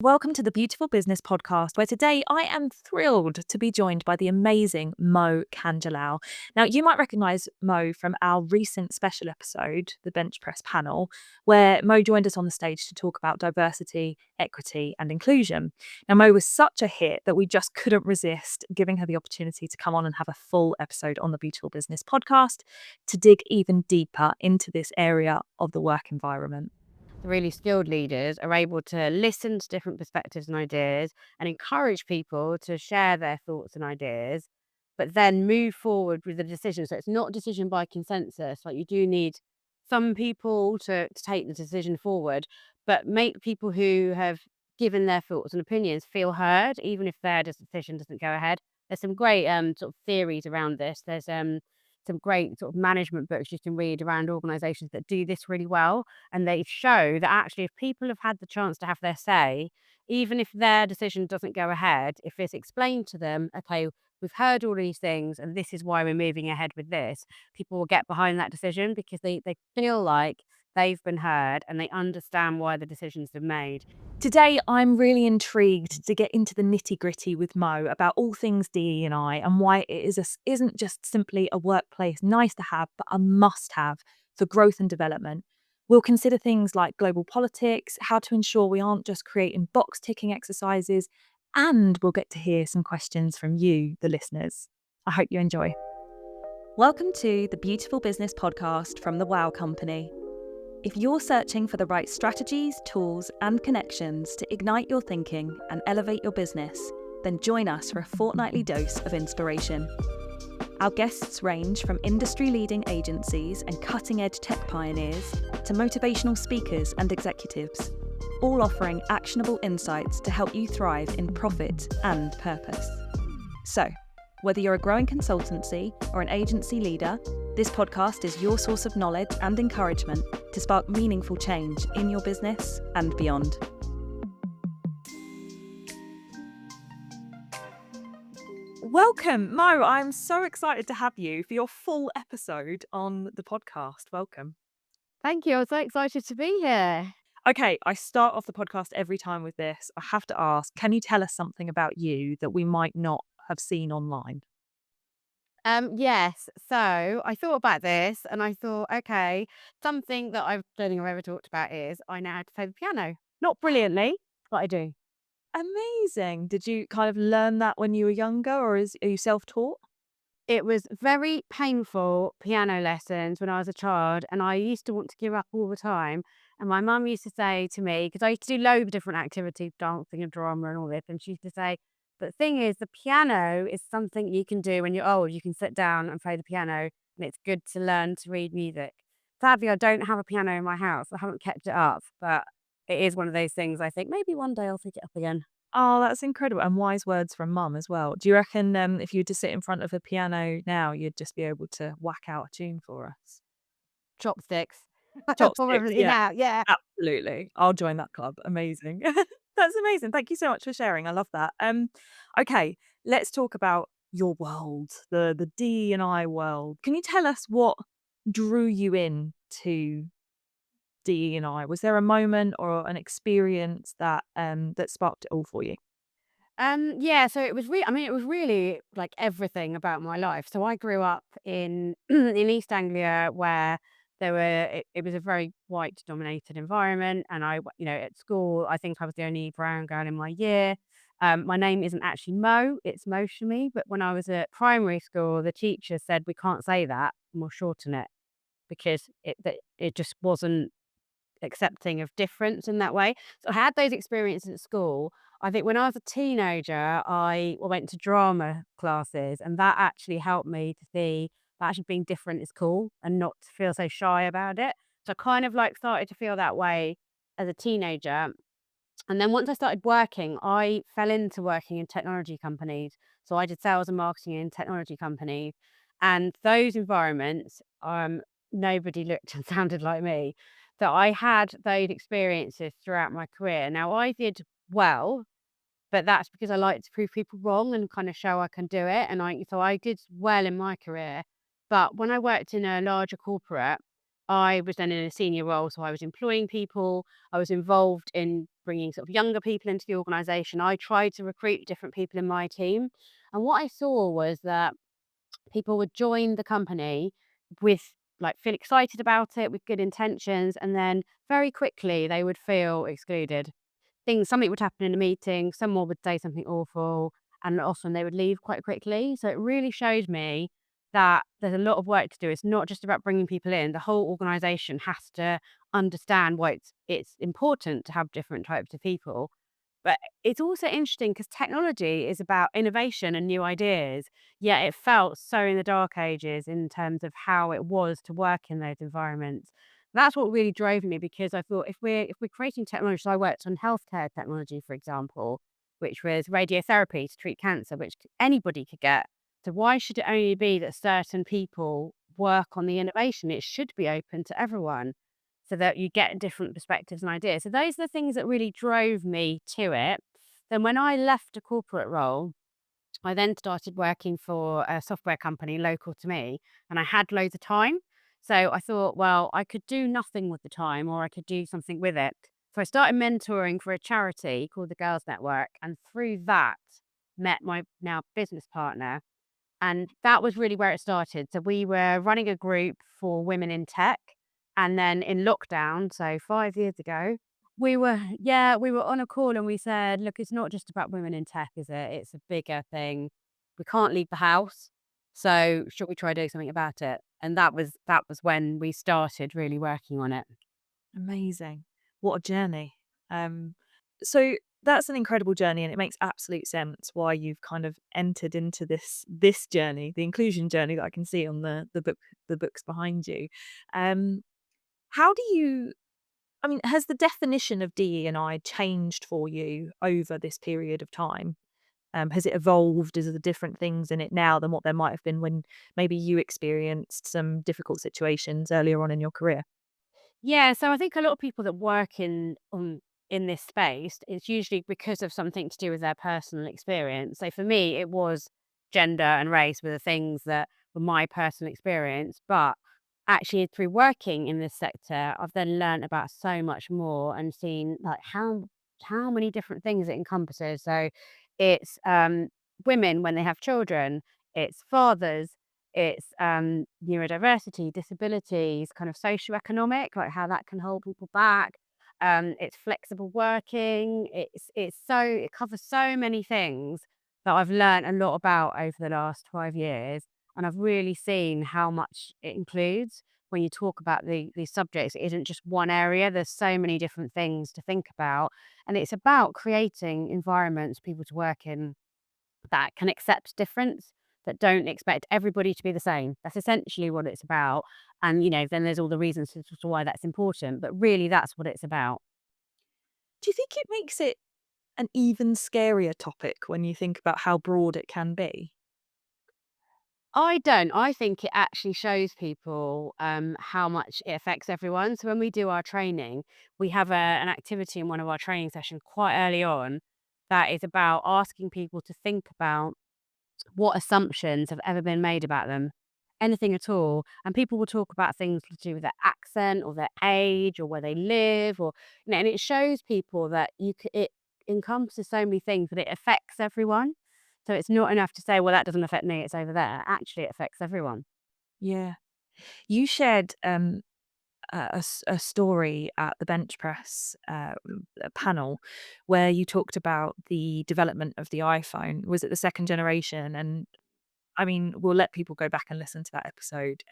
Welcome to the Beautiful Business Podcast, where today I am thrilled to be joined by the amazing Mo Kanjilal. Now, you might recognise Mo from our recent special episode, the Bench Press panel, where Mo joined us on the stage to talk about diversity, equity, and inclusion. Now, Mo was such a hit that we just couldn't resist giving her the opportunity to come on and have a full episode on the Beautiful Business Podcast to dig even deeper into this area of the work environment. The really skilled leaders are able to listen to different perspectives and ideas and encourage people to share their thoughts and ideas, but then move forward with the decision. So it's not a decision by consensus. Like, you do need some people to take the decision forward, but make people who have given their thoughts and opinions feel heard, even if their decision doesn't go ahead. There's some great sort of theories around this. There's some great sort of management books you can read around organizations that do this really well. And they show that actually, if people have had the chance to have their say, even if their decision doesn't go ahead, if it's explained to them, okay, we've heard all these things and this is why we're moving ahead with this, people will get behind that decision because they feel like they've been heard and they understand why the decision's been made. Today, I'm really intrigued to get into the nitty-gritty with Mo about all things DE&I and why it isn't just simply a workplace nice to have, but a must-have for growth and development. We'll consider things like global politics, how to ensure we aren't just creating box-ticking exercises, and we'll get to hear some questions from you, the listeners. I hope you enjoy. Welcome to the Beautiful Business Podcast from the Wow Company. If you're searching for the right strategies, tools, and connections to ignite your thinking and elevate your business, then join us for a fortnightly dose of inspiration. Our guests range from industry-leading agencies and cutting-edge tech pioneers to motivational speakers and executives, all offering actionable insights to help you thrive in profit and purpose. So, whether you're a growing consultancy or an agency leader, this podcast is your source of knowledge and encouragement to spark meaningful change in your business and beyond. Welcome, Mo. I'm so excited to have you for your full episode on the podcast. Welcome. Thank you. I'm so excited to be here. Okay, I start off the podcast every time with this. I have to ask, can you tell us something about you that we might not have seen online? Yes. So I thought about this and I thought, okay, something that I don't think I've ever talked about is I know how to play the piano. Not brilliantly, but I do. Amazing. Did you kind of learn that when you were younger, or are you self-taught? It was very painful piano lessons when I was a child, and I used to want to give up all the time. And my mum used to say to me, because I used to do loads of different activities, dancing and drama and all this, and she used to say, but the thing is, the piano is something you can do when you're old. You can sit down and play the piano, and it's good to learn to read music. Sadly, I don't have a piano in my house. I haven't kept it up, but it is one of those things I think maybe one day I'll pick it up again. Oh, that's incredible, and wise words from mum as well. Do you reckon, if you were to sit in front of a piano now, you'd just be able to whack out a tune for us? Chopsticks. Chopsticks, Probably yeah, now, yeah. absolutely. I'll join that club. Amazing. That's amazing. Thank you so much for sharing. I love that. Okay, let's talk about your world, the D&I world. Can you tell us what drew you in to DE&I? Was there a moment or an experience that that sparked it all for you? Yeah, so it was it was really like everything about my life. So I grew up in in East Anglia where it was a very white dominated environment, and at school I think I was the only brown girl in my year. My name isn't actually Mo, it's Moshami, but when I was at primary school, the teacher said we can't say that and we'll shorten it because it just wasn't accepting of difference in that way. So I had those experiences at school. I think when I was a teenager, I went to drama classes, and that actually helped me to see that actually being different is cool and not to feel so shy about it. So I kind of like started to feel that way as a teenager. And then once I started working, I fell into working in technology companies. So I did sales and marketing in technology companies. And those environments, nobody looked and sounded like me. So I had those experiences throughout my career. Now I did well, but that's because I like to prove people wrong and kind of show I can do it. So I did well in my career. But when I worked in a larger corporate, I was then in a senior role, so I was employing people. I was involved in bringing sort of younger people into the organization. I tried to recruit different people in my team. And what I saw was that people would join the company with like feel excited about it with good intentions, and then very quickly they would feel excluded. Something would happen in a meeting, someone would say something awful, and often they would leave quite quickly. So it really showed me that there's a lot of work to do. It's not just about bringing people in. The whole organization has to understand why it's important to have different types of people. But it's also interesting because technology is about innovation and new ideas, yet it felt so in the dark ages in terms of how it was to work in those environments. That's what really drove me, because I thought if we're creating technology, so I worked on healthcare technology, for example, which was radiotherapy to treat cancer, which anybody could get. So why should it only be that certain people work on the innovation? It should be open to everyone so that you get different perspectives and ideas. So those are the things that really drove me to it. Then when I left a corporate role, I then started working for a software company local to me, and I had loads of time. So I thought, well, I could do nothing with the time or I could do something with it. So I started mentoring for a charity called the Girls Network. And through that, met my now business partner. And that was really where it started. So we were running a group for women in tech. And then in lockdown, so 5 years ago, we were on a call and we said, look, it's not just about women in tech, is it? It's a bigger thing. We can't leave the house. So should we try doing something about it? And that was when we started really working on it. Amazing. What a journey. Um, so that's an incredible journey, and it makes absolute sense why you've kind of entered into this journey, the inclusion journey that I can see on the books behind you. Um, how do you I mean, has the definition of DE&I changed for you over this period of time? Has it evolved? Is there different things in it now than what there might have been when maybe you experienced some difficult situations earlier on in your career? Yeah, so I think a lot of people that work in this space, it's usually because of something to do with their personal experience. So for me, it was gender and race were the things that were my personal experience. But actually, through working in this sector, I've then learned about so much more and seen like how many different things it encompasses. So it's women when they have children, it's fathers, it's neurodiversity, disabilities, kind of socioeconomic, like how that can hold people back. It's flexible working. It covers so many things that I've learned a lot about over the last 5 years, and I've really seen how much it includes when you talk about these subjects. It isn't just one area. There's so many different things to think about, and it's about creating environments for people to work in that can accept difference, that don't expect everybody to be the same. That's essentially what it's about. And, then there's all the reasons to why that's important, but really that's what it's about. Do you think it makes it an even scarier topic when you think about how broad it can be? I don't. I think it actually shows people how much it affects everyone. So when we do our training, we have an activity in one of our training sessions quite early on that is about asking people to think about what assumptions have ever been made about them, anything at all. And people will talk about things to do with their accent or their age or where they live, or and it shows people that it encompasses so many things that it affects everyone. So it's not enough to say, well, that doesn't affect me, it's over there. Actually, it affects everyone. Yeah. You shared a story at the bench press panel where you talked about the development of the iPhone. Was it the second generation? And I mean, we'll let people go back and listen to that episode.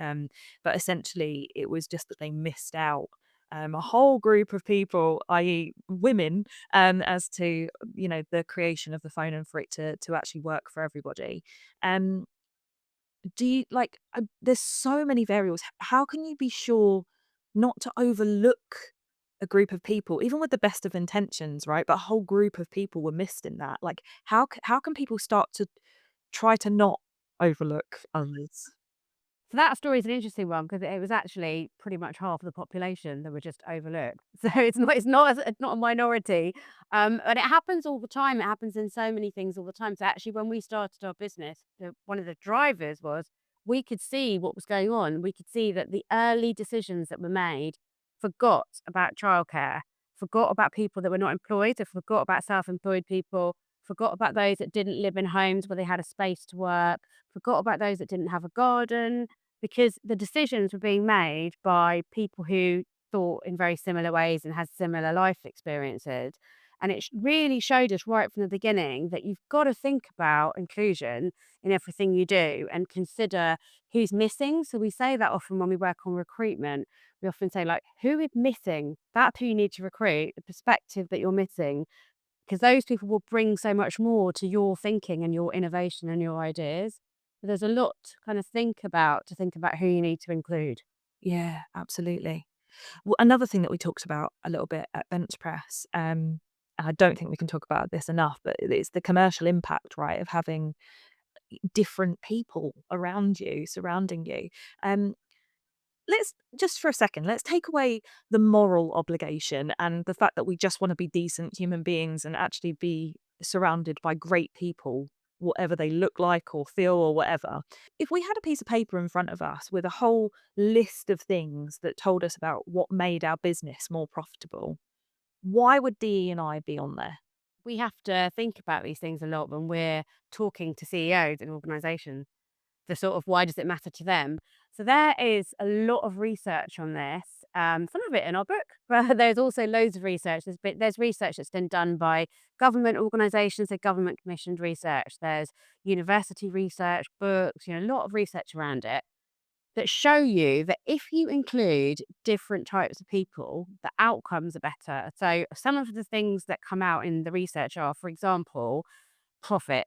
But essentially, it was just that they missed out a whole group of people, i.e., women, as to the creation of the phone and for it to actually work for everybody. Um, do you like? There's so many variables. How can you be sure not to overlook a group of people, even with the best of intentions, right? But a whole group of people were missed in that. Like, how can people start to try to not overlook others? So that story is an interesting one because it was actually pretty much half of the population that were just overlooked. So it's not a minority, and it happens all the time. It happens in so many things all the time. So actually, when we started our business, one of the drivers was we could see what was going on. We could see that the early decisions that were made forgot about childcare, forgot about people that were not employed, they forgot about self-employed people, forgot about those that didn't live in homes where they had a space to work, forgot about those that didn't have a garden, because the decisions were being made by people who thought in very similar ways and had similar life experiences. And it really showed us right from the beginning that you've got to think about inclusion in everything you do and consider who's missing. So we say that often when we work on recruitment. We often say, like, who is missing? That's who you need to recruit, the perspective that you're missing, because those people will bring so much more to your thinking and your innovation and your ideas. So there's a lot to kind of to think about who you need to include. Yeah, absolutely. Well, another thing that we talked about a little bit at Bench Press, and I don't think we can talk about this enough, but it's the commercial impact, right, of having different people around you, surrounding you. Um, let's just for a second, let's take away the moral obligation and the fact that we just want to be decent human beings and actually be surrounded by great people, whatever they look like or feel or whatever. If we had a piece of paper in front of us with a whole list of things that told us about what made our business more profitable, why would DE&I be on there? We have to think about these things a lot when we're talking to CEOs in organizations. The sort of why does it matter to them? So there is a lot of research on this. Some of it in our book, but there's also loads of research. There's research that's been done by government organisations, so government commissioned research. There's university research, books, a lot of research around it that show you that if you include different types of people, the outcomes are better. So some of the things that come out in the research are, for example, profit.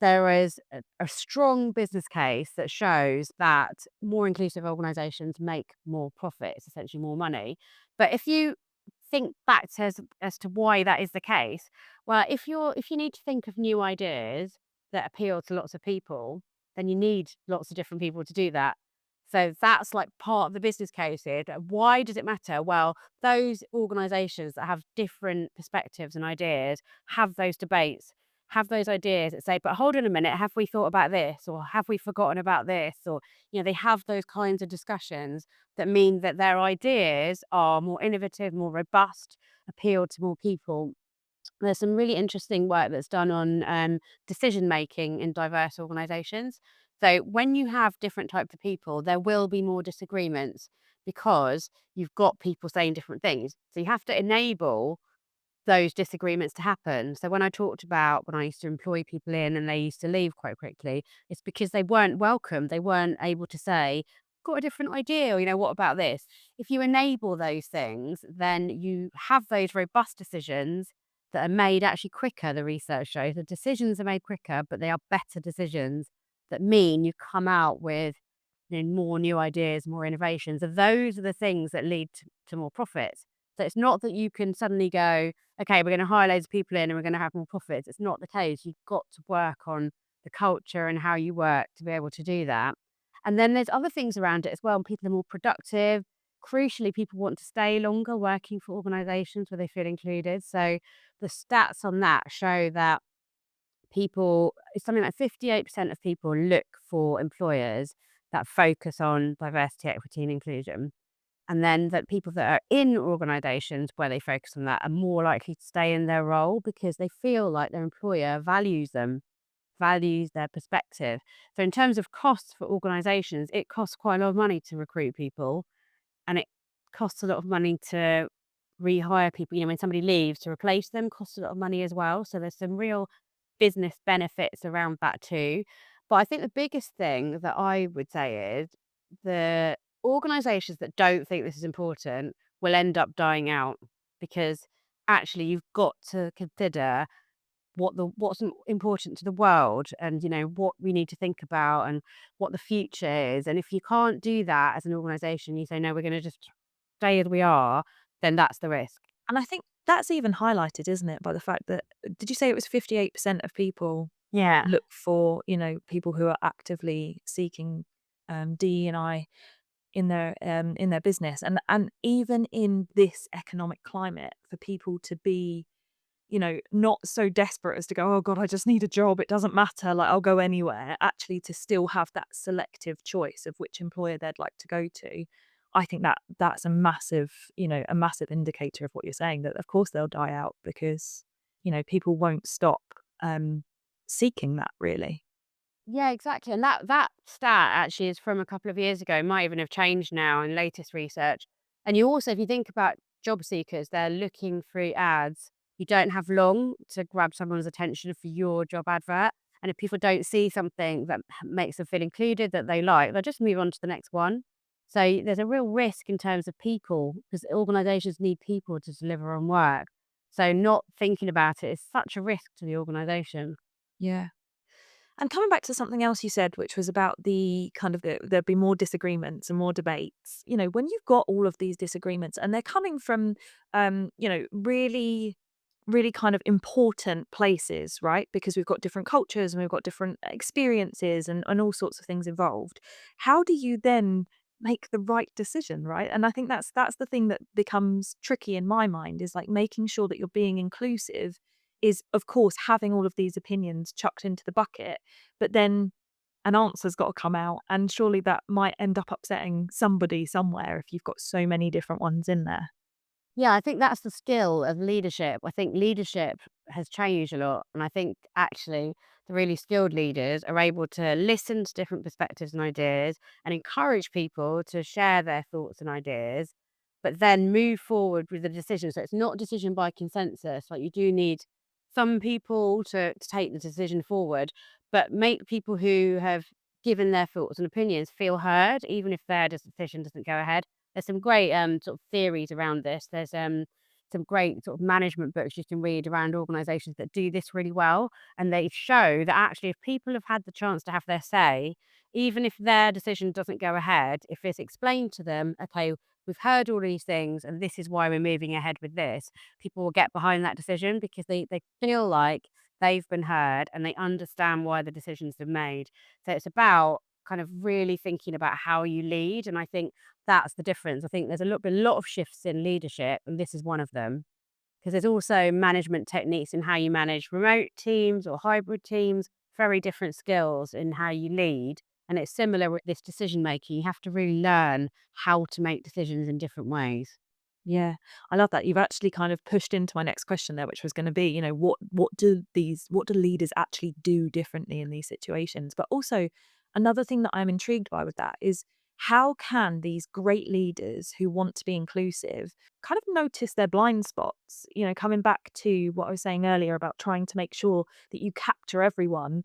There is a strong business case that shows that more inclusive organizations make more profits, essentially more money. But if you think back to as to why that is the case, well, if you need to think of new ideas that appeal to lots of people, then you need lots of different people to do that. So that's like part of the business case here. Why does it matter? Well, those organizations that have different perspectives and ideas have those debates, have those ideas that say, but hold on a minute, have we thought about this? Or have we forgotten about this? Or, they have those kinds of discussions that mean that their ideas are more innovative, more robust, appeal to more people. There's some really interesting work that's done on decision making in diverse organizations. So when you have different types of people, there will be more disagreements because you've got people saying different things. So you have to enable those disagreements to happen. So when I talked about when I used to employ people in and they used to leave quite quickly, it's because they weren't welcome. They weren't able to say, got a different idea, or, what about this? If you enable those things, then you have those robust decisions that are made actually quicker, the research shows. The decisions are made quicker, but they are better decisions that mean you come out with more new ideas, more innovations. And those are the things that lead to more profits. So it's not that you can suddenly go, okay, we're going to hire loads of people in and we're going to have more profits. It's not the case. You've got to work on the culture and how you work to be able to do that. And then there's other things around it as well. And people are more productive. Crucially, people want to stay longer working for organizations where they feel included. So the stats on that show that it's something like 58% of people look for employers that focus on diversity, equity, and inclusion. And then that people that are in organizations where they focus on that are more likely to stay in their role because they feel like their employer values them, values their perspective. So in terms of costs for organizations, it costs quite a lot of money to recruit people, and it costs a lot of money to rehire people. When somebody leaves, to replace them costs a lot of money as well. So there's some real business benefits around that too. But I think the biggest thing that I would say is the organizations that don't think this is important will end up dying out, because actually you've got to consider important to the world, and what we need to think about and what the future is. And if you can't do that as an organization, you say, no, we're going to just stay as we are, then that's the risk. And I think that's even highlighted, isn't it, by the fact that did you say it was 58% of people Yeah. look for, people who are actively seeking DE&I in their business, and even in this economic climate, for people to be, not so desperate as to go, oh God, I just need a job. It doesn't matter. Like, I'll go anywhere. Actually, to still have that selective choice of which employer they'd like to go to. I think that's a massive indicator of what you're saying, that of course they'll die out because, people won't stop um, seeking that really. Yeah, exactly. And that stat actually is from a couple of years ago. It might even have changed now in latest research. And you also, if you think about job seekers, they're looking through ads. You don't have long to grab someone's attention for your job advert. And if people don't see something that makes them feel included, that they like, they'll just move on to the next one. So there's a real risk in terms of people, because organizations need people to deliver on work. So not thinking about it is such a risk to the organization. Yeah. And coming back to something else you said, which was about the kind of there'd be more disagreements and more debates. When you've got all of these disagreements and they're coming from, really, really kind of important places, right? Because we've got different cultures and we've got different experiences and all sorts of things involved. How do you then make the right decision, right? And I think that's the thing that becomes tricky in my mind, is like making sure that you're being inclusive is, of course, having all of these opinions chucked into the bucket, but then an answer's got to come out. And surely that might end up upsetting somebody somewhere if you've got so many different ones in there. Yeah, I think that's the skill of leadership. I think leadership has changed a lot. And I think actually the really skilled leaders are able to listen to different perspectives and ideas and encourage people to share their thoughts and ideas, but then move forward with the decision. So it's not a decision by consensus. Like, you do need some people to take the decision forward, but make people who have given their thoughts and opinions feel heard, even if their decision doesn't go ahead. There's some great, sort of theories around this. There's, some great sort of management books you can read around organizations that do this really well, and they show that actually if people have had the chance to have their say, even if their decision doesn't go ahead, if it's explained to them, "Okay, we've heard all these things, and this is why we're moving ahead with this," people will get behind that decision because they feel like they've been heard and they understand why the decisions have made. So it's about kind of really thinking about how you lead, and I think that's the difference. I think there's a lot of shifts in leadership, and this is one of them. Because there's also management techniques in how you manage remote teams or hybrid teams, very different skills in how you lead. And it's similar with this decision making. You have to really learn how to make decisions in different ways. Yeah, I love that. You've actually kind of pushed into my next question there, which was going to be, what do leaders actually do differently in these situations? But also, another thing that I'm intrigued by with that is, how can these great leaders who want to be inclusive kind of notice their blind spots? Coming back to what I was saying earlier about trying to make sure that you capture everyone.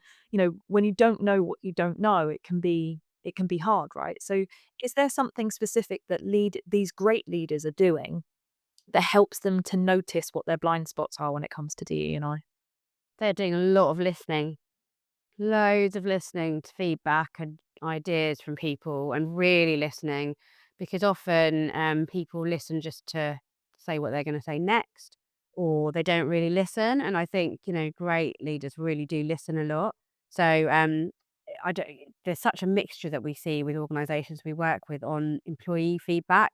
When you don't know what you don't know, it can be hard, right? So is there something specific that these great leaders are doing that helps them to notice what their blind spots are when it comes to DE&I? They're doing a lot of listening, loads of listening to feedback and ideas from people, and really listening, because often people listen just to say what they're going to say next, or they don't really listen. And I think, great leaders really do listen a lot. So I don't, there's such a mixture that we see with organizations we work with on employee feedback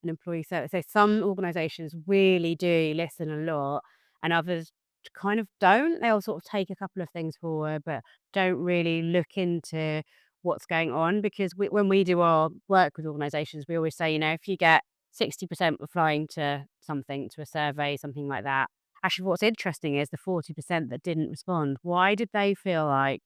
and employee service. So some organizations really do listen a lot, and others kind of don't. They'll sort of take a couple of things forward, but don't really look into what's going on. Because when we do our work with organizations, we always say, if you get 60% replying to something, to a survey, something like that, actually what's interesting is the 40% that didn't respond. Why did they feel like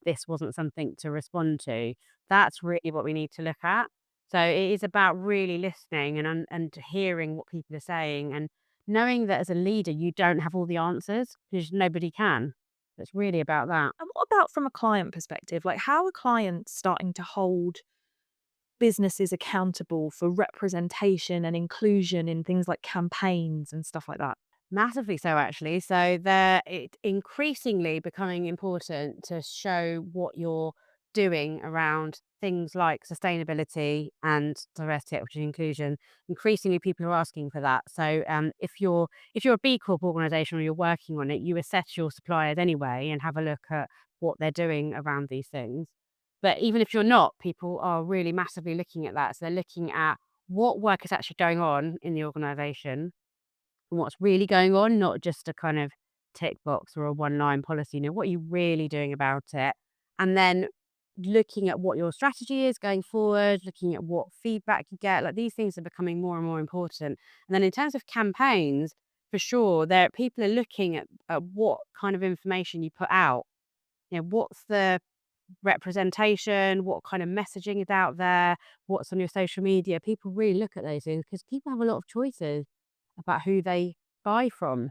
this wasn't something to respond to? That's really what we need to look at. So it is about really listening and hearing what people are saying, and knowing that as a leader, you don't have all the answers, because nobody can. It's really about that. And what about from a client perspective? Like, how are clients starting to hold businesses accountable for representation and inclusion in things like campaigns and stuff like that? Massively so, actually. So they're increasingly becoming important to show what you're doing around things like sustainability and diversity, equity, and inclusion. Increasingly, people are asking for that. So if you're a B Corp organization or you're working on it, you assess your suppliers anyway and have a look at what they're doing around these things. But even if you're not, people are really massively looking at that. So they're looking at what work is actually going on in the organization, from what's really going on, not just a kind of tick box or a one line policy. What are you really doing about it? And then looking at what your strategy is going forward, looking at what feedback you get. Like these things are becoming more and more important. And then in terms of campaigns, for sure, there people are looking at what kind of information you put out. What's the representation, what kind of messaging is out there, what's on your social media. People really look at those things because people have a lot of choices about who they buy from.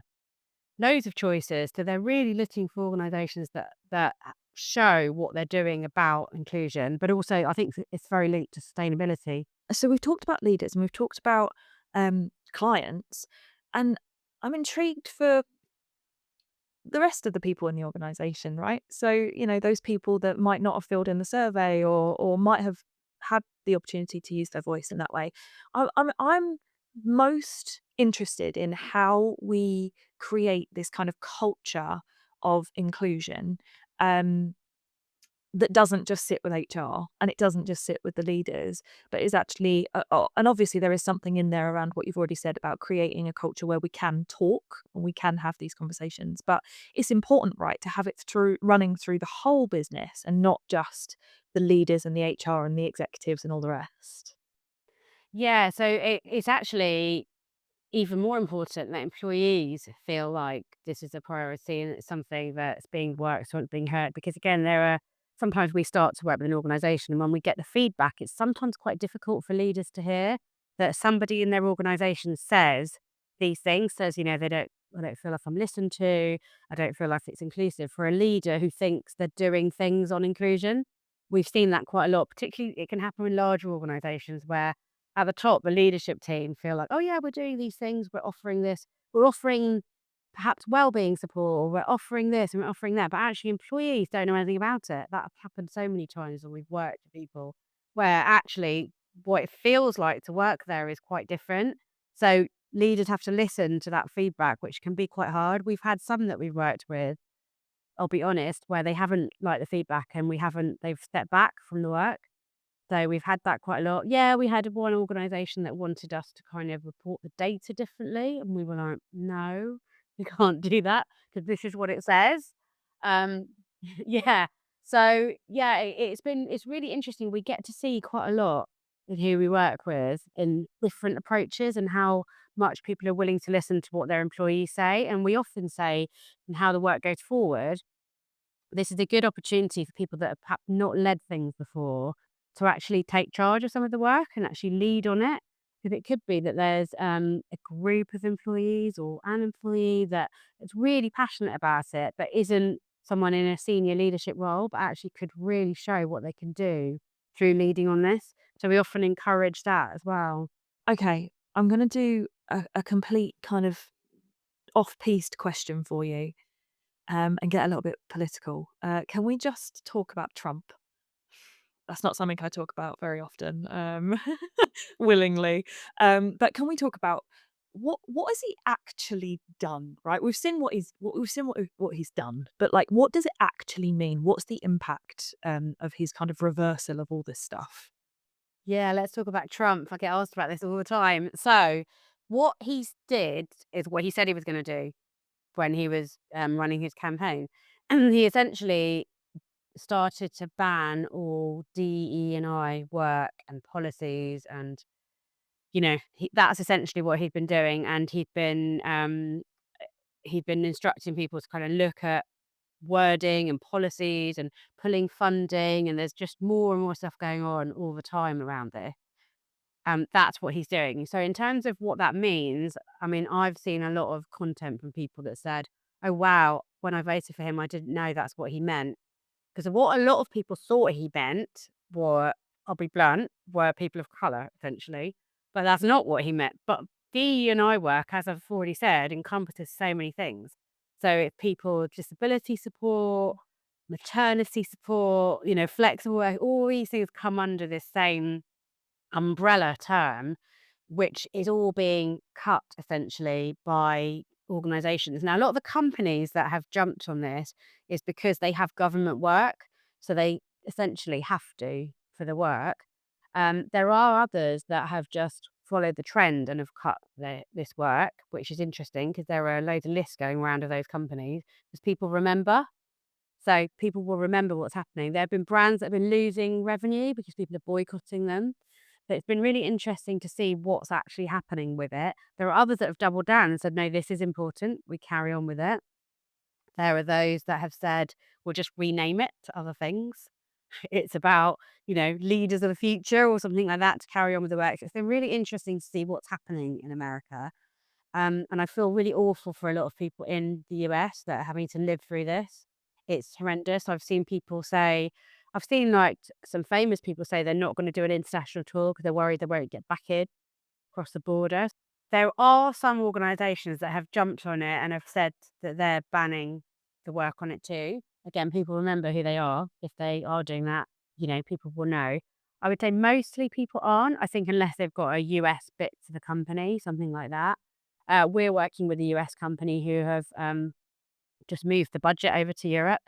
Loads of choices. So they're really looking for organisations that show what they're doing about inclusion, but also I think it's very linked to sustainability. So we've talked about leaders and we've talked about clients, and I'm intrigued for the rest of the people in the organization, right? So, those people that might not have filled in the survey or might have had the opportunity to use their voice in that way. I'm most interested in how we create this kind of culture of inclusion. Um, that doesn't just sit with HR and it doesn't just sit with the leaders, but is actually, and obviously there is something in there around what you've already said about creating a culture where we can talk and we can have these conversations. But it's important, right, to have it running through the whole business and not just the leaders and the HR and the executives and all the rest. Yeah, so it's actually even more important that employees feel like this is a priority and it's something that's being worked on, being heard. Because again, there are sometimes we start to work with an organisation, and when we get the feedback, it's sometimes quite difficult for leaders to hear that somebody in their organisation says these things. Says, I don't feel like I'm listened to. I don't feel like it's inclusive. For a leader who thinks they're doing things on inclusion, we've seen that quite a lot. Particularly, it can happen in larger organisations where at the top, the leadership team feel like, "Oh, yeah, we're doing these things. We're offering this. We're offering perhaps well-being support, or we're offering this and we're offering that." But actually, employees don't know anything about it. That happened so many times when we've worked with people where actually what it feels like to work there is quite different. So leaders have to listen to that feedback, which can be quite hard. We've had some that we've worked with, I'll be honest, where they haven't liked the feedback and they've stepped back from the work. So we've had that quite a lot. Yeah, we had one organisation that wanted us to kind of report the data differently, and we were like, "No, we can't do that because this is what it says." Um, yeah. So yeah, it's really interesting. We get to see quite a lot in who we work with in different approaches and how much people are willing to listen to what their employees say. And we often say, and how the work goes forward, this is a good opportunity for people that have perhaps not led things before to actually take charge of some of the work and actually lead on it. Because it could be that there's a group of employees or an employee that is really passionate about it, but isn't someone in a senior leadership role, but actually could really show what they can do through leading on this. So we often encourage that as well. Okay, I'm going to do a complete kind of off-piste question for you, and get a little bit political. Can we just talk about Trump? That's not something I talk about very often, willingly. But can we talk about what has he actually done? Right, we've seen what he's done, but like, what does it actually mean? What's the impact of his kind of reversal of all this stuff? Yeah, let's talk about Trump. I get asked about this all the time. So, what he's did is what he said he was going to do when he was running his campaign. And he essentially started to ban all DE&I work and policies, and that's essentially what he'd been doing. And he'd been instructing people to kind of look at wording and policies and pulling funding. And there's just more and more stuff going on all the time around this. That's what he's doing. So in terms of what that means, I mean, I've seen a lot of content from people that said, "Oh wow, when I voted for him, I didn't know that's what he meant." Because what a lot of people thought he meant were, I'll be blunt, were people of colour, essentially. But that's not what he meant. But DE&I work, as I've already said, encompasses so many things. So it's people with disability support, maternity support, flexible work, all these things come under this same umbrella term, which is all being cut essentially by organizations. Now, a lot of the companies that have jumped on this is because they have government work. So they essentially have to for the work. There are others that have just followed the trend and have cut this work, which is interesting because there are loads of lists going around of those companies because people remember. So people will remember what's happening. There have been brands that have been losing revenue because people are boycotting them. But it's been really interesting to see what's actually happening with it. There are others that have doubled down and said, no, this is important. We carry on with it. There are those that have said, we'll just rename it to other things. It's about, leaders of the future or something like that to carry on with the work. So it's been really interesting to see what's happening in America. And I feel really awful for a lot of people in the US that are having to live through this. It's horrendous. I've seen like some famous people say they're not going to do an international tour because they're worried they won't get back in across the border. There are some organisations that have jumped on it and have said that they're banning the work on it too. Again, people remember who they are. If they are doing that, people will know. I would say mostly people aren't. I think unless they've got a US bit to the company, something like that. We're working with a US company who have just moved the budget over to Europe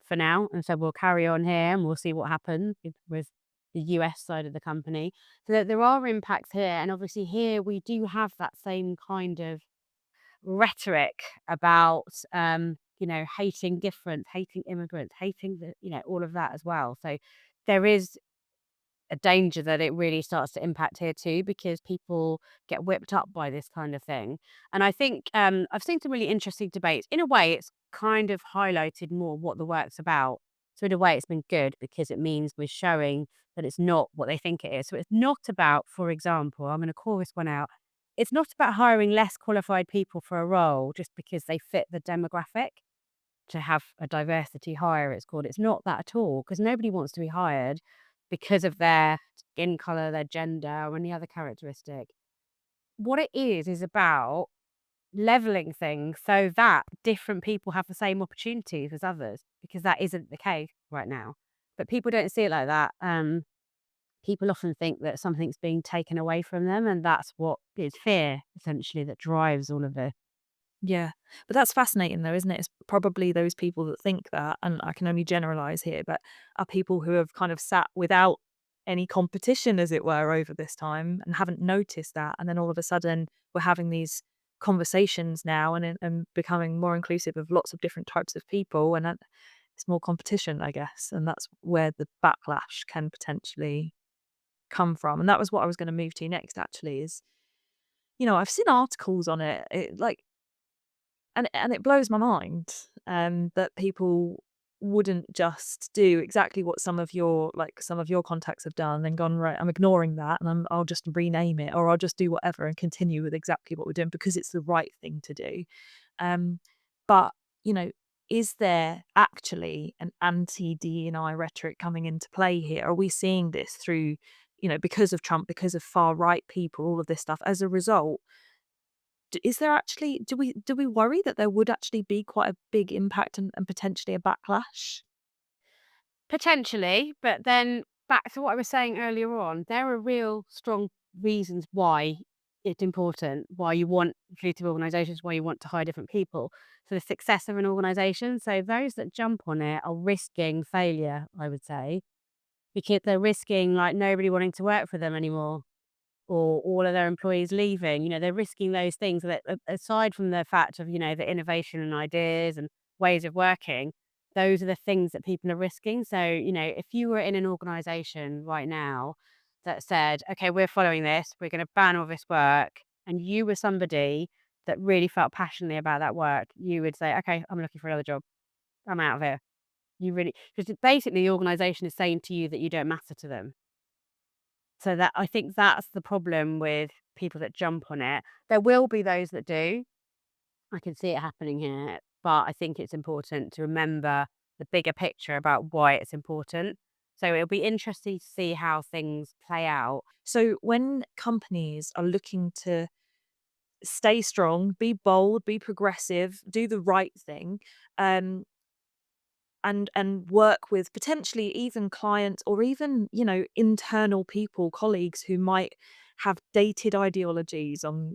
for now, and so we'll carry on here and we'll see what happens with the US side of the company. So there are impacts here, and obviously here we do have that same kind of rhetoric about hating difference, hating immigrants, hating all of that as well. So there is a danger that it really starts to impact here too, because people get whipped up by this kind of thing. And I think I've seen some really interesting debates. In a way, it's kind of highlighted more what the work's about. So in a way, it's been good because it means we're showing that it's not what they think it is. So it's not about, for example, I'm going to call this one out. It's not about hiring less qualified people for a role just because they fit the demographic to have a diversity hire, it's called. It's not that at all, because nobody wants to be hired because of their skin color, their gender, or any other characteristic. What it is about leveling things so that different people have the same opportunities as others, because that isn't the case right now. But people don't see it like that. People often think that something's being taken away from them, and that's what is fear, essentially, that drives all of this. Yeah, but that's fascinating though, isn't it? It's probably those people that think that, and I can only generalize here, but are people who have kind of sat without any competition, as it were, over this time and haven't noticed that. And then all of a sudden, we're having these conversations now and becoming more inclusive of lots of different types of people. And it's more competition, I guess. And that's where the backlash can potentially come from. And that was what I was going to move to next, actually, is, I've seen articles on it like, and it blows my mind, that people wouldn't just do exactly what some of your contacts have done and gone, "Right, I'm ignoring that and I'll just rename it, or I'll just do whatever and continue with exactly what we're doing because it's the right thing to do." Um, but, you know, is there actually an anti-DEI rhetoric coming into play here? Are we seeing this through, because of Trump, because of far right people, all of this stuff? As a result, is there actually do we worry that there would actually be quite a big impact and potentially a backlash? Potentially, but then back to what I was saying earlier on, there are real strong reasons why it's important, why you want inclusive organisations, why you want to hire different people for the success of an organisation. So those that jump on it are risking failure, I would say, because they're risking like nobody wanting to work for them anymore, or all of their employees leaving. They're risking those things that, aside from the fact of, the innovation and ideas and ways of working, those are the things that people are risking. So, if you were in an organization right now that said, okay, we're following this, we're going to ban all this work, and you were somebody that really felt passionately about that work, you would say, okay, I'm looking for another job. I'm out of here. You really, because basically the organization is saying to you that you don't matter to them. So that I think that's the problem with people that jump on it. There will be those that do. I can see it happening here, but I think it's important to remember the bigger picture about why it's important. So it'll be interesting to see how things play out. So when companies are looking to stay strong, be bold, be progressive, do the right thing, um, and work with potentially even clients or even, internal people, colleagues who might have dated ideologies on,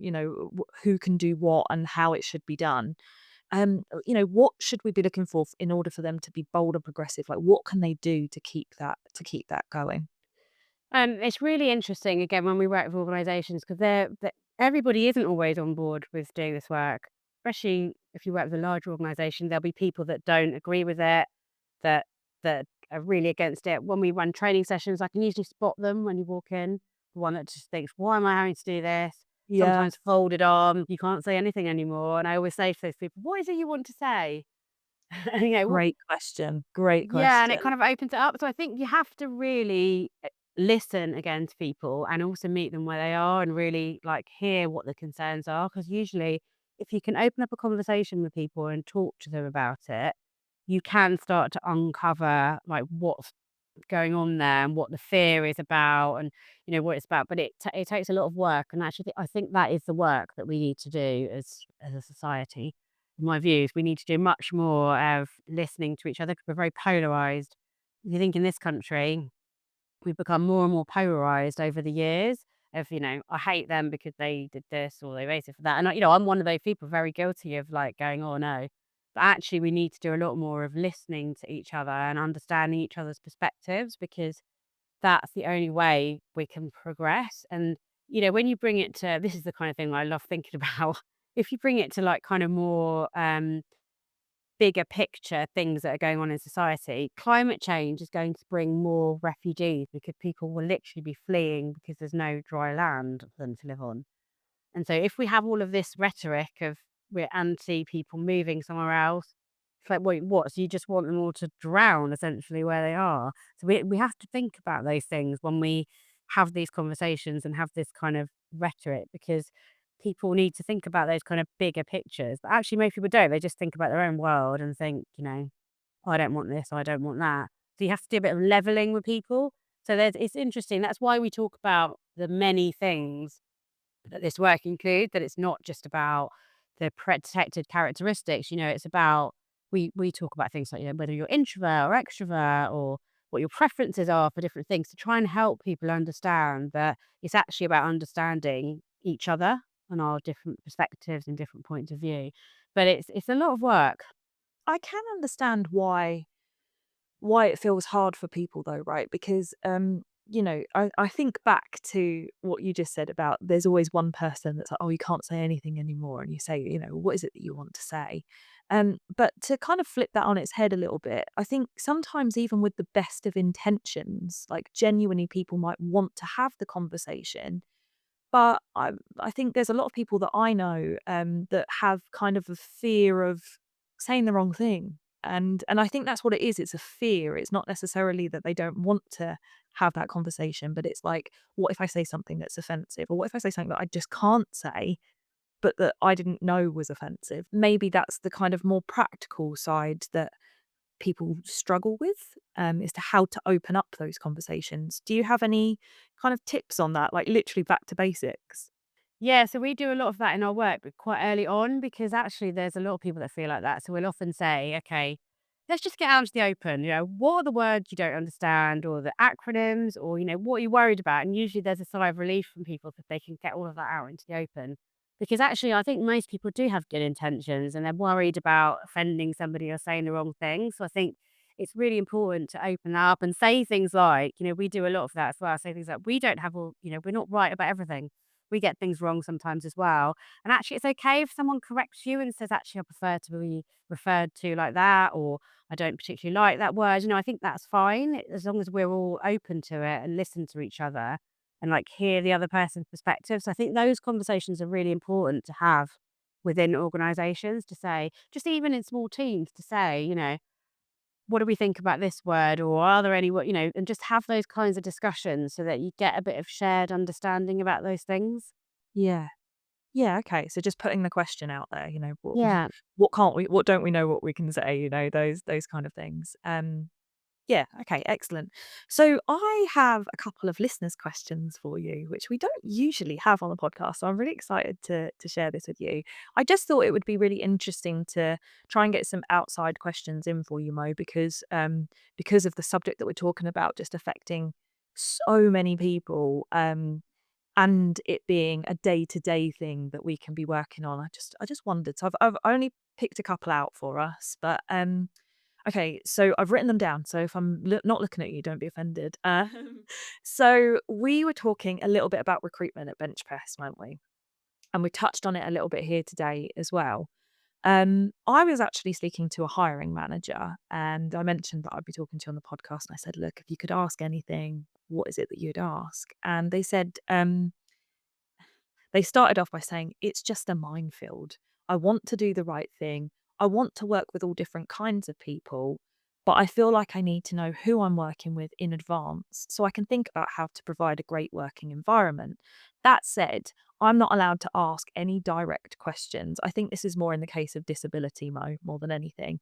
who can do what and how it should be done. What should we be looking for in order for them to be bold and progressive? Like, what can they do to keep that going? It's really interesting again when we work with organisations because everybody isn't always on board with doing this work, especially if you work with a larger organisation. There'll be people that don't agree with it, that that are really against it. When we run training sessions, I can usually spot them when you walk in. The one that just thinks, "Why am I having to do this?" Yeah. Sometimes folded arms, you can't say anything anymore. And I always say to those people, "What is it you want to say?" And, Great question. Great yeah, and it question. kind of opens it up. So I think you have to really listen again to people and also meet them where they are and really like hear what the concerns are. Because usually, if you can open up a conversation with people and talk to them about it, you can start to uncover like what's going on there and what the fear is about and what it's about. But it takes a lot of work, and actually, I think that is the work that we need to do as a society. In my views, we need to do much more of listening to each other because we're very polarized. You think in this country, we've become more and more polarized over the years. Of I hate them because they did this or they raised it for that, and I'm one of those people very guilty of like going, oh no. But actually, we need to do a lot more of listening to each other and understanding each other's perspectives because that's the only way we can progress. And, when you bring it to this is the kind of thing I love thinking about. If you bring it to like kind of more bigger picture things that are going on in society, climate change is going to bring more refugees because people will literally be fleeing because there's no dry land for them to live on. And so if we have all of this rhetoric of we're anti people moving somewhere else, it's like, wait, what? So you just want them all to drown essentially where they are. So we have to think about those things when we have these conversations and have this kind of rhetoric because people need to think about those kind of bigger pictures. But actually most people don't. They just think about their own world and think, "Oh, I don't want this, I don't want that." So you have to do a bit of leveling with people. So it's interesting. That's why we talk about the many things that this work includes, that it's not just about the protected characteristics, it's about we talk about things like, whether you're introvert or extrovert or what your preferences are for different things to try and help people understand that it's actually about understanding each other and our different perspectives and different points of view. But it's a lot of work. I can understand why it feels hard for people though, right? Because I think back to what you just said about there's always one person that's like, oh, you can't say anything anymore. And you say, what is it that you want to say? But to kind of flip that on its head a little bit, I think sometimes even with the best of intentions, like genuinely people might want to have the conversation, but I think there's a lot of people that I know, that have kind of a fear of saying the wrong thing, and I think that's what it is, it's a fear, it's not necessarily that they don't want to have that conversation, but it's like, "What if I say something that's offensive? Or what if I say something that I just can't say, but that I didn't know was offensive?" Maybe that's the kind of more practical side that people struggle with, as to how to open up those conversations. Do you have any kind of tips on that, like literally back to basics? Yeah, so we do a lot of that in our work, but quite early on, because actually there's a lot of people that feel like that. So we'll often say, okay, let's just get out into the open. What are the words you don't understand or the acronyms or, what are you worried about? And usually there's a sigh of relief from people that they can get all of that out into the open. Because actually, I think most people do have good intentions and they're worried about offending somebody or saying the wrong thing. So I think it's really important to open up and say things like, we do a lot of that as well. Say things like, we don't have all, we're not right about everything, we get things wrong sometimes as well. And actually, it's okay if someone corrects you and says, actually, I prefer to be referred to like that, or I don't particularly like that word. I think that's fine as long as we're all open to it and listen to each other and like hear the other person's perspective. So I think those conversations are really important to have within organizations to say, just even in small teams, to say, what do we think about this word? Or are there any, and just have those kinds of discussions so that you get a bit of shared understanding about those things. Yeah. Yeah, okay, so just putting the question out there, what Yeah. what can't we what don't we know what we can say, those kind of things. Yeah, okay, excellent. So I have a couple of listeners' questions for you, which we don't usually have on the podcast. So I'm really excited to share this with you. I just thought it would be really interesting to try and get some outside questions in for you, Mo, because of the subject that we're talking about just affecting so many people. And it being a day-to-day thing that we can be working on. I just wondered. So I've only picked a couple out for us, but Okay, so I've written them down. So if I'm not looking at you, don't be offended. So we were talking a little bit about recruitment at Bench Press, weren't we? And we touched on it a little bit here today as well. I was actually speaking to a hiring manager, and I mentioned that I'd be talking to you on the podcast. And I said, look, if you could ask anything, what is it that you'd ask? And they said, they started off by saying, it's just a minefield. I want to do the right thing. I want to work with all different kinds of people, but I feel like I need to know who I'm working with in advance so I can think about how to provide a great working environment. That said, I'm not allowed to ask any direct questions. I think this is more in the case of disability, more than anything.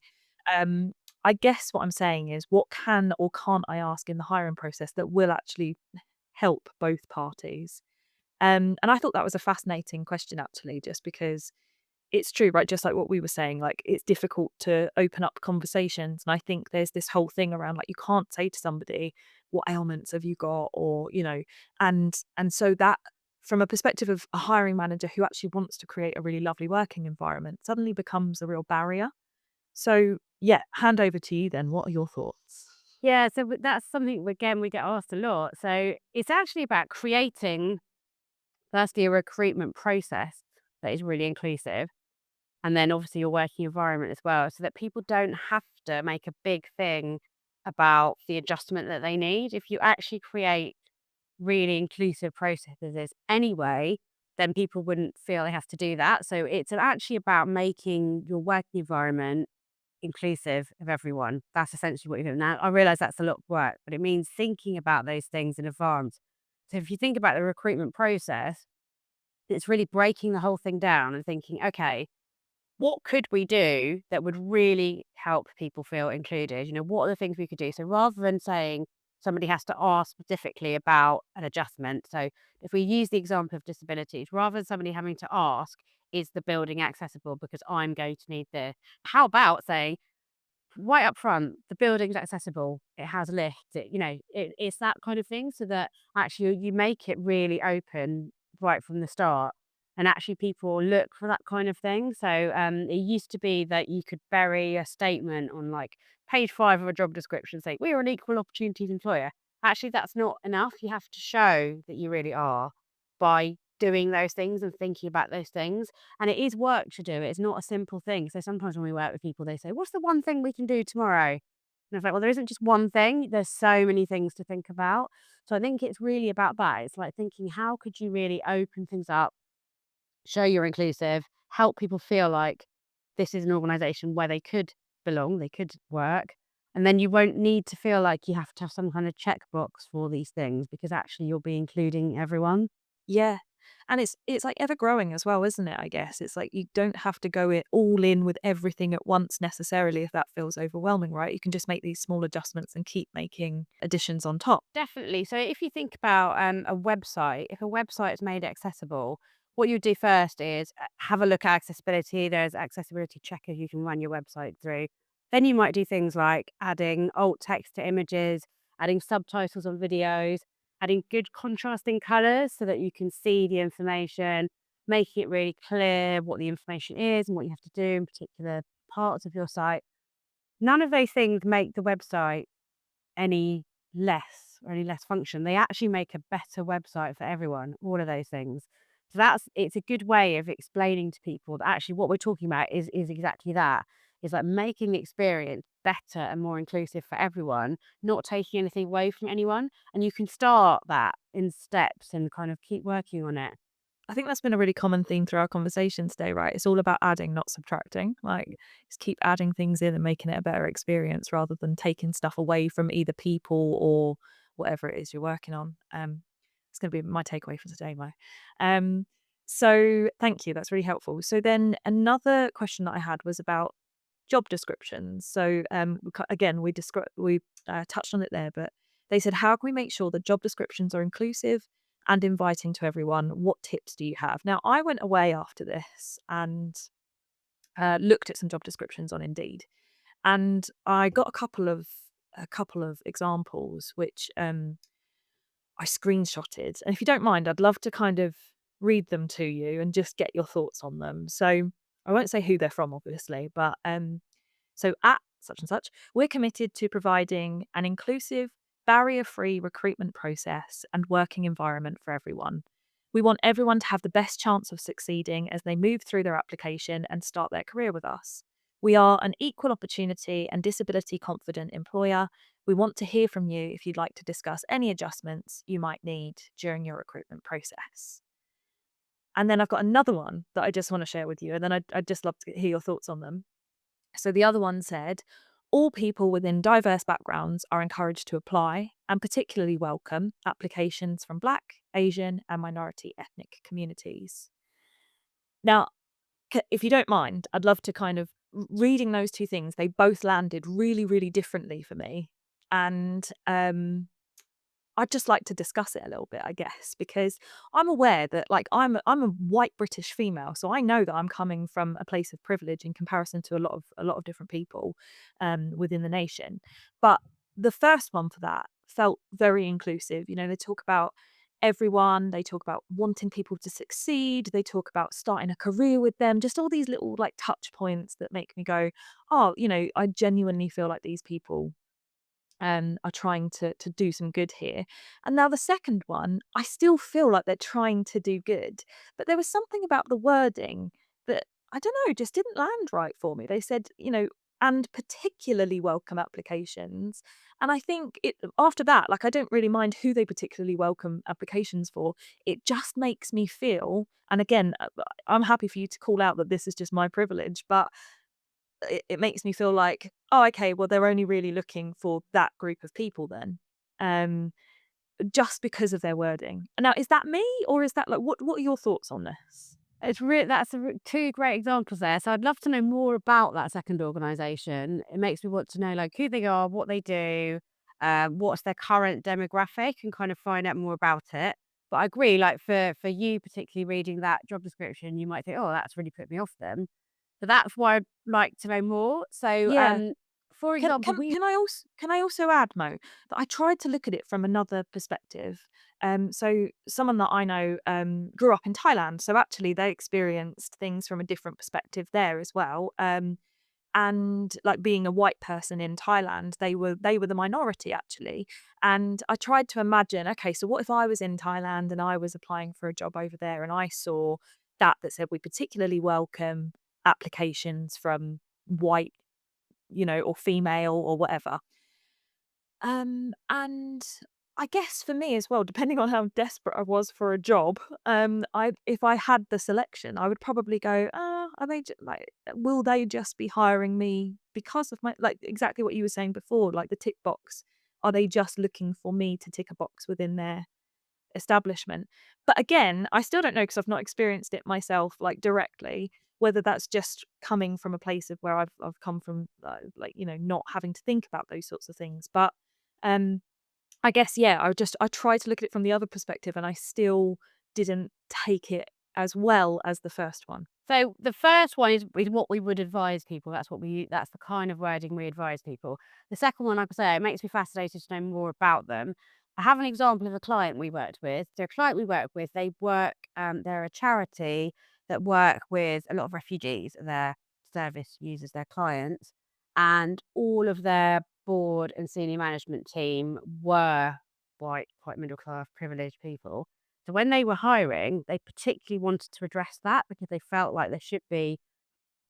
Um, I guess what I'm saying is, what can or can't I ask in the hiring process that will actually help both parties? And I thought that was a fascinating question, actually, just because it's true, right? Just like what we were saying, like it's difficult to open up conversations. And I think there's this whole thing around like you can't say to somebody, what ailments have you got? Or, and so that from a perspective of a hiring manager who actually wants to create a really lovely working environment suddenly becomes a real barrier. So yeah, hand over to you then. What are your thoughts? Yeah, so that's something again we get asked a lot. So it's actually about creating, firstly, a recruitment process that is really inclusive, and then obviously your working environment as well, so that people don't have to make a big thing about the adjustment that they need. If you actually create really inclusive processes anyway, then people wouldn't feel they have to do that. So it's actually about making your working environment inclusive of everyone. That's essentially what you're doing. Now, I realize that's a lot of work, but it means thinking about those things in advance. So if you think about the recruitment process, it's really breaking the whole thing down and thinking, okay, what could we do that would really help people feel included? What are the things we could do? So rather than saying somebody has to ask specifically about an adjustment, so if we use the example of disabilities, rather than somebody having to ask, is the building accessible because I'm going to need this? How about saying, right up front, the building's accessible, it has lifts, it's that kind of thing, so that actually you make it really open right from the start, and actually people look for that kind of thing. So it used to be that you could bury a statement on like page 5 of a job description saying we're an equal opportunities employer. Actually, that's not enough. You have to show that you really are by doing those things and thinking about those things. And it is work to do. It's not a simple thing. So sometimes when we work with people, they say, what's the one thing we can do tomorrow? And I was like, well, there isn't just one thing. There's so many things to think about. So I think it's really about that. It's like thinking, how could you really open things up, show you're inclusive, help people feel like this is an organization where they could belong, they could work. And then you won't need to feel like you have to have some kind of checkbox for these things because actually you'll be including everyone. Yeah. And it's like ever growing as well, isn't it? I guess it's like you don't have to go it all in with everything at once necessarily if that feels overwhelming, right? You can just make these small adjustments and keep making additions on top. Definitely. So if you think about a website, if a website is made accessible, what you do first is have a look at accessibility. There's accessibility checkers you can run your website through. Then you might do things like adding alt text to images, adding subtitles on videos, adding good contrasting colors so that you can see the information, making it really clear what the information is and what you have to do in particular parts of your site. None of those things make the website any any less function. They actually make a better website for everyone, all of those things. So it's a good way of explaining to people that actually what we're talking about is exactly that. Is like making the experience better and more inclusive for everyone, not taking anything away from anyone. And you can start that in steps and kind of keep working on it. I think that's been a really common theme through our conversation today, right? It's all about adding, not subtracting. Like, just keep adding things in and making it a better experience rather than taking stuff away from either people or whatever it is you're working on. It's going to be my takeaway for today, Mo. So thank you. That's really helpful. So then another question that I had was about job descriptions. So again, we touched on it there, but they said, how can we make sure that job descriptions are inclusive and inviting to everyone? What tips do you have? Now, I went away after this and looked at some job descriptions on Indeed, and I got a couple of examples which I screenshotted. And if you don't mind, I'd love to kind of read them to you and just get your thoughts on them. So I won't say who they're from, obviously, but so at such and such, we're committed to providing an inclusive, barrier-free recruitment process and working environment for everyone. We want everyone to have the best chance of succeeding as they move through their application and start their career with us. We are an equal opportunity and disability confident employer. We want to hear from you if you'd like to discuss any adjustments you might need during your recruitment process. And then I've got another one that I just want to share with you, and then I'd just love to hear your thoughts on them. So the other one said, all people within diverse backgrounds are encouraged to apply and particularly welcome applications from Black, Asian, and minority ethnic communities. Now, if you don't mind, I'd love to kind of reading those two things. They both landed really, really differently for me. And I'd just like to discuss it a little bit, I guess, because I'm aware that like I'm a white British female, so I know that I'm coming from a place of privilege in comparison to a lot of different people within the nation. But the first one for that felt very inclusive. You know, they talk about everyone, they talk about wanting people to succeed, they talk about starting a career with them, just all these little like touch points that make me go, oh, you know, I genuinely feel like these people are trying to do some good here. And now the second one, I still feel like they're trying to do good, but there was something about the wording that I don't know, just didn't land right for me. They said, you know, and particularly welcome applications. And I think it after that, like I don't really mind who they particularly welcome applications for. It just makes me feel, and again, I'm happy for you to call out that this is just my privilege, but it makes me feel like, oh, okay, well, they're only really looking for that group of people then, um, just because of their wording. Now, is that me or is that like what are your thoughts on this? That's two great examples there. So I'd love to know more about that second organisation. It makes me want to know like who they are, what they do, what's their current demographic, and kind of find out more about it. But I agree, like for you particularly reading that job description, you might think, oh, that's really put me off them. So that's why I'd like to know more. So, Yeah. for Can example, can can I also add, Mo, that I tried to look at it from another perspective. So someone that I know grew up in Thailand, so actually they experienced things from a different perspective there as well. And like being a white person in Thailand, they were the minority actually. And I tried to imagine, okay, so what if I was in Thailand and I was applying for a job over there and I saw that said we particularly welcome applications from white, you know, or female or whatever. And I guess for me as well, depending on how desperate I was for a job, I if I had the selection, I would probably go, are they like, will they just be hiring me because of my like exactly what you were saying before, like the tick box? Are they just looking for me to tick a box within their establishment? But again, I still don't know because I've not experienced it myself, like directly, whether that's just coming from a place of where I've come from, like you know, not having to think about those sorts of things. But um, I guess yeah, I tried to look at it from the other perspective, and I still didn't take it as well as the first one. so the first one is what we would advise people. That's the kind of wording we advise people. The second one, like I say, it makes me fascinated to know more about them. I have an example of a client we worked with. The client we work with, they're a charity that work with a lot of refugees. Their service uses their clients, and all of their board and senior management team were white, quite middle class, privileged people. So when they were hiring, they particularly wanted to address that because they felt like there should be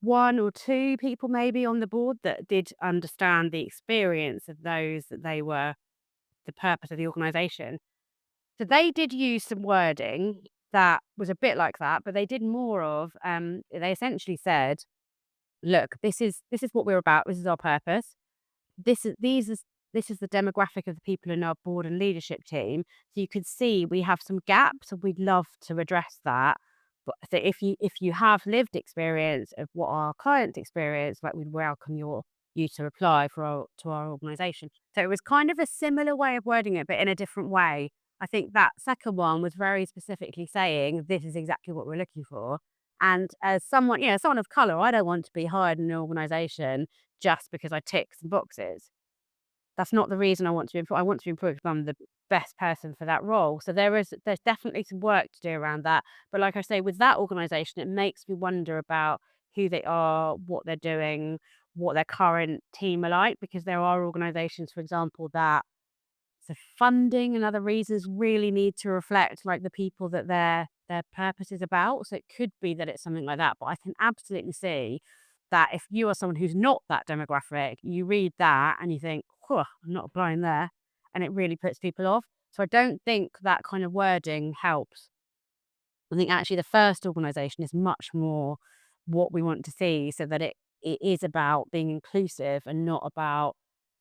one or two people maybe on the board that did understand the experience of those that they were the purpose of the organisation. So they did use some wording that was a bit like that, but they did more of they essentially said, look, this is what we're about, this is our purpose. This is these is this is the demographic of the people in our board and leadership team. So you can see we have some gaps and we'd love to address that. But so if you have lived experience of what our clients experience, like we'd welcome you to apply for our organisation. So it was kind of a similar way of wording it, but in a different way. I think that second one was very specifically saying this is exactly what we're looking for. And as someone, someone of colour, I don't want to be hired in an organisation just because I tick some boxes. That's not the reason I want to be employed. I want to be employed because I'm the best person for that role. So there's definitely some work to do around that. But like I say, with that organisation, it makes me wonder about who they are, what they're doing, what their current team are like, because there are organizations, for example, that the funding and other reasons really need to reflect like the people that their purpose is about. So it could be that it's something like that. But I can absolutely see that if you are someone who's not that demographic, you read that and you think, "Whew, I'm not applying there," and it really puts people off. So I don't think that kind of wording helps. I think actually the first organisation is much more what we want to see, so that it is about being inclusive and not about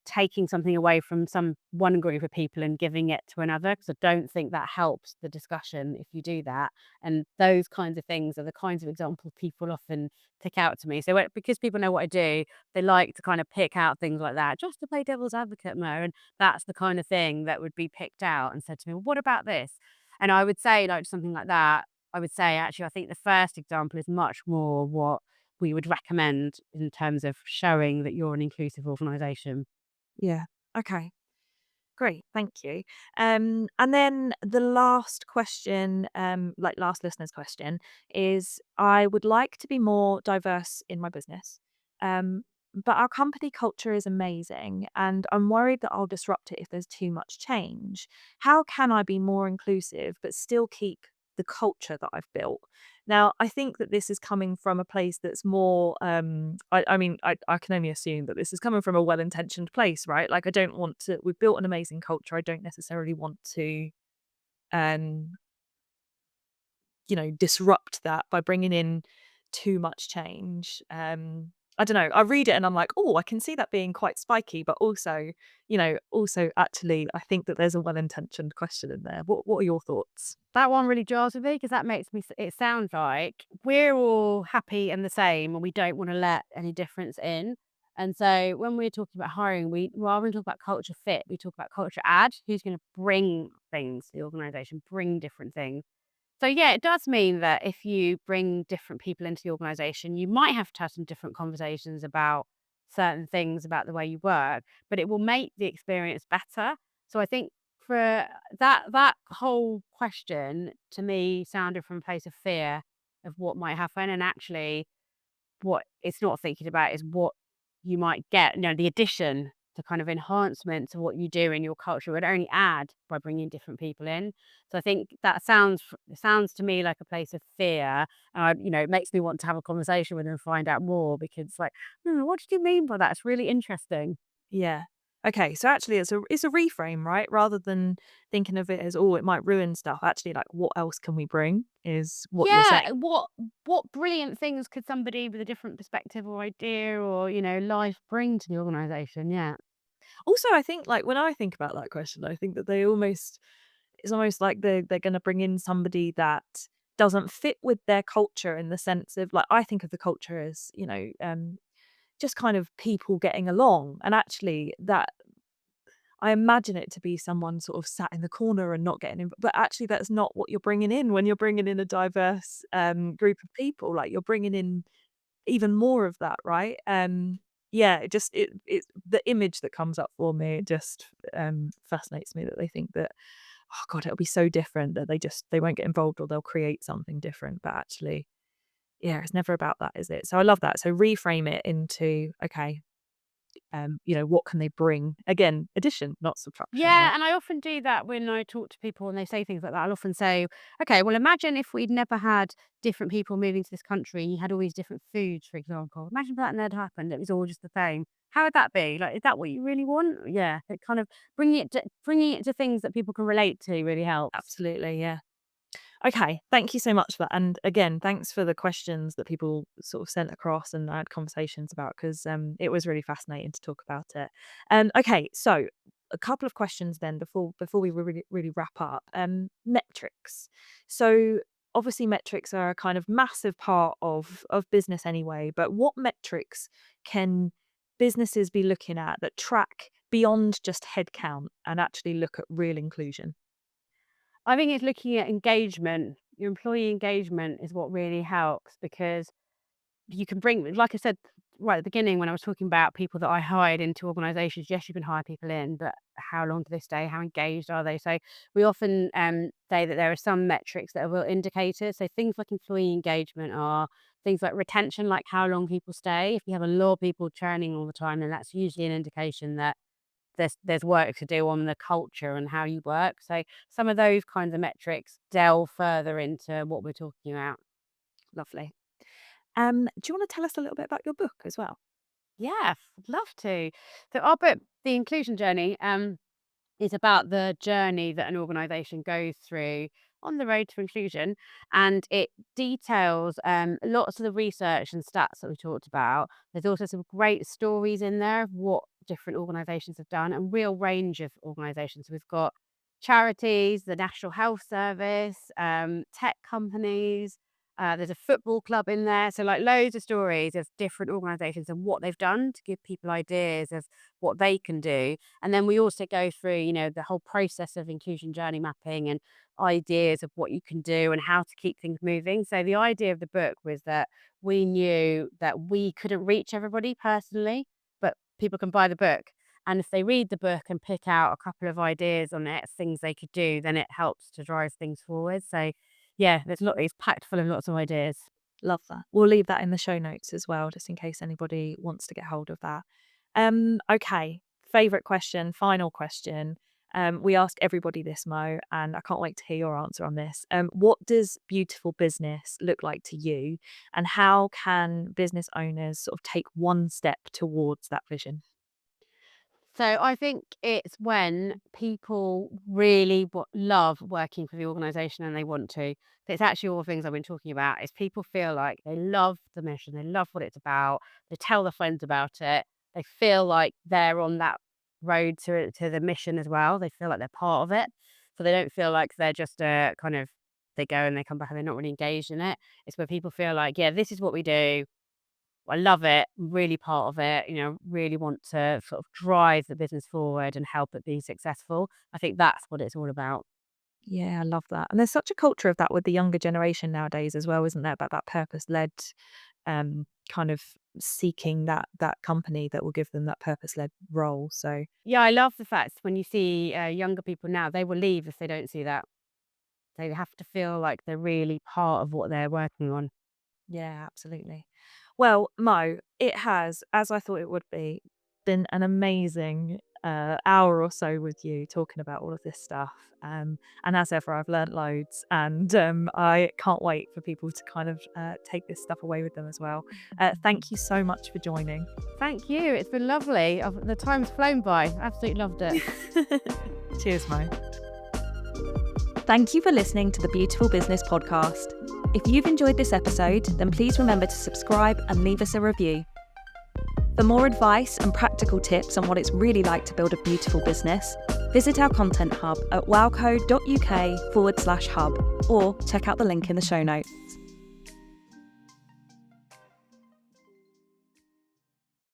taking something away from some one group of people and giving it to another, because I don't think that helps the discussion if you do that. And those kinds of things are the kinds of examples people often pick out to me. So because people know what I do, they like to kind of pick out things like that just to play devil's advocate, Mo. And that's the kind of thing that would be picked out and said to me, well, what about this? And I would say, like, something like that, I would say, actually, I think the first example is much more what we would recommend in terms of showing that you're an inclusive organisation. Yeah. Okay. Great, thank you. And then the last question, like last listener's question, is I would like to be more diverse in my business, but our company culture is amazing, and I'm worried that I'll disrupt it if there's too much change. How can I be more inclusive but still keep the culture that I've built? Now, I think that this is coming from a place that's more, I mean, I can only assume that this is coming from a well-intentioned place, right? Like, I don't want to, we've built an amazing culture. I don't necessarily want to, um, disrupt that by bringing in too much change. I don't know. I read it and I'm like, oh, I can see that being quite spiky, but also, also actually, I think that there's a well-intentioned question in there. What are your thoughts? That one really jars with me because that makes me it sounds like we're all happy and the same, and we don't wanna let any difference in. And so when we're talking about hiring, we rather than talk about culture fit, we talk about culture add, who's gonna bring things to the organisation, bring different things. So yeah, it does mean that if you bring different people into the organization, you might have to have some different conversations about certain things about the way you work, but it will make the experience better. So I think for that whole question to me sounded from a place of fear of what might happen, and actually what it's not thinking about is what you might get, the addition, the kind of enhancement to what you do in your culture would only add by bringing different people in. So I think that sounds to me like a place of fear, and it makes me want to have a conversation with them and find out more, because it's like, what did you mean by that? It's really interesting. Yeah. Okay, so actually it's a reframe, right? Rather than thinking of it as, "Oh, it might ruin stuff," actually, like, what else can we bring is what you're saying. Yeah, what brilliant things could somebody with a different perspective or idea or life bring to the organization? Yeah. Also, I think, like, when I think about that question, I think that it's almost like they're gonna bring in somebody that doesn't fit with their culture in the sense of, like, I think of the culture as, just kind of people getting along, and actually that I imagine it to be someone sort of sat in the corner and not getting in, but actually that's not what you're bringing in when you're bringing in a diverse, group of people, like, you're bringing in even more of that, right? Yeah, it's the image that comes up for me, it just, fascinates me that they think that, "Oh god, it'll be so different that they won't get involved or they'll create something different," but actually, yeah, it's never about that, is it? So I love that. So reframe it into, okay, what can they bring? Again, addition, not subtraction, Yeah, right? and I often do that when I talk to people and they say things like that. I'll often say, okay, well, imagine if we'd never had different people moving to this country and you had all these different foods, for example. Imagine if that never happened. It was all just the same. How would that be? Like, is that what you really want? Yeah, it kind of bringing it to things that people can relate to really helps. Absolutely, yeah. Okay, thank you so much for that. And again, thanks for the questions that people sort of sent across and I had conversations about because it was really fascinating to talk about it. Okay, so a couple of questions then before we really wrap up. Metrics. So obviously metrics are a kind of massive part of business anyway, but what metrics can businesses be looking at that track beyond just headcount and actually look at real inclusion? I think it's looking at engagement. Your employee engagement is what really helps, because you can bring, like I said right at the beginning when I was talking about people that I hired into organizations, yes, you can hire people in, but how long do they stay? How engaged are they? So we often say that there are some metrics that are real indicators. So things like employee engagement are things like retention, like how long people stay. If you have a lot of people churning all the time, then that's usually an indication that there's work to do on the culture and how you work. So some of those kinds of metrics delve further into what we're talking about. Lovely. Do you want to tell us a little bit about your book as well? Yes, I'd love to. So our book, The Inclusion Journey, is about the journey that an organisation goes through on the road to inclusion, and it details lots of the research and stats that we talked about. There's also some great stories in there of what different organisations have done, and real range of organisations. We've got charities, the National Health Service, tech companies. There's a football club in there, so like loads of stories of different organisations and what they've done to give people ideas of what they can do. And then we also go through, the whole process of inclusion journey mapping and ideas of what you can do and how to keep things moving. So the idea of the book was that we knew that we couldn't reach everybody personally, but people can buy the book. And if they read the book and pick out a couple of ideas on it, things they could do, then it helps to drive things forward. So yeah, it's packed full of lots of ideas. Love that. We'll leave that in the show notes as well, just in case anybody wants to get hold of that. Okay. Favorite question, final question. We ask everybody this, Mo, and I can't wait to hear your answer on this. What does beautiful business look like to you, and how can business owners sort of take one step towards that vision? So I think it's when people really love working for the organisation and they want to. It's actually all the things I've been talking about. Is people feel like they love the mission, they love what it's about, they tell their friends about it, they feel like they're on that road to the mission as well. They feel like they're part of it, so they don't feel like they're just a kind of they go and they come back and they're not really engaged in it. It's where people feel like, yeah, this is what we do. I love it, really part of it, really want to sort of drive the business forward and help it be successful. I think that's what it's all about. Yeah, I love that. And there's such a culture of that with the younger generation nowadays as well, isn't there? About that purpose-led kind of seeking that company that will give them that purpose-led role. So Yeah, I love the fact when you see younger people now, they will leave if they don't see that. They have to feel like they're really part of what they're working on. yeah, absolutely. Well, Mo, it has, as I thought it would be, been an amazing hour or so with you talking about all of this stuff. And as ever, I've learnt loads, and I can't wait for people to kind of take this stuff away with them as well. Thank you so much for joining. Thank you. It's been lovely. The time's flown by. Absolutely loved it. Cheers, Mo. Thank you for listening to the Beautiful Business Podcast. If you've enjoyed this episode, then please remember to subscribe and leave us a review. For more advice and practical tips on what it's really like to build a beautiful business, visit our content hub at wowco.uk/hub or check out the link in the show notes.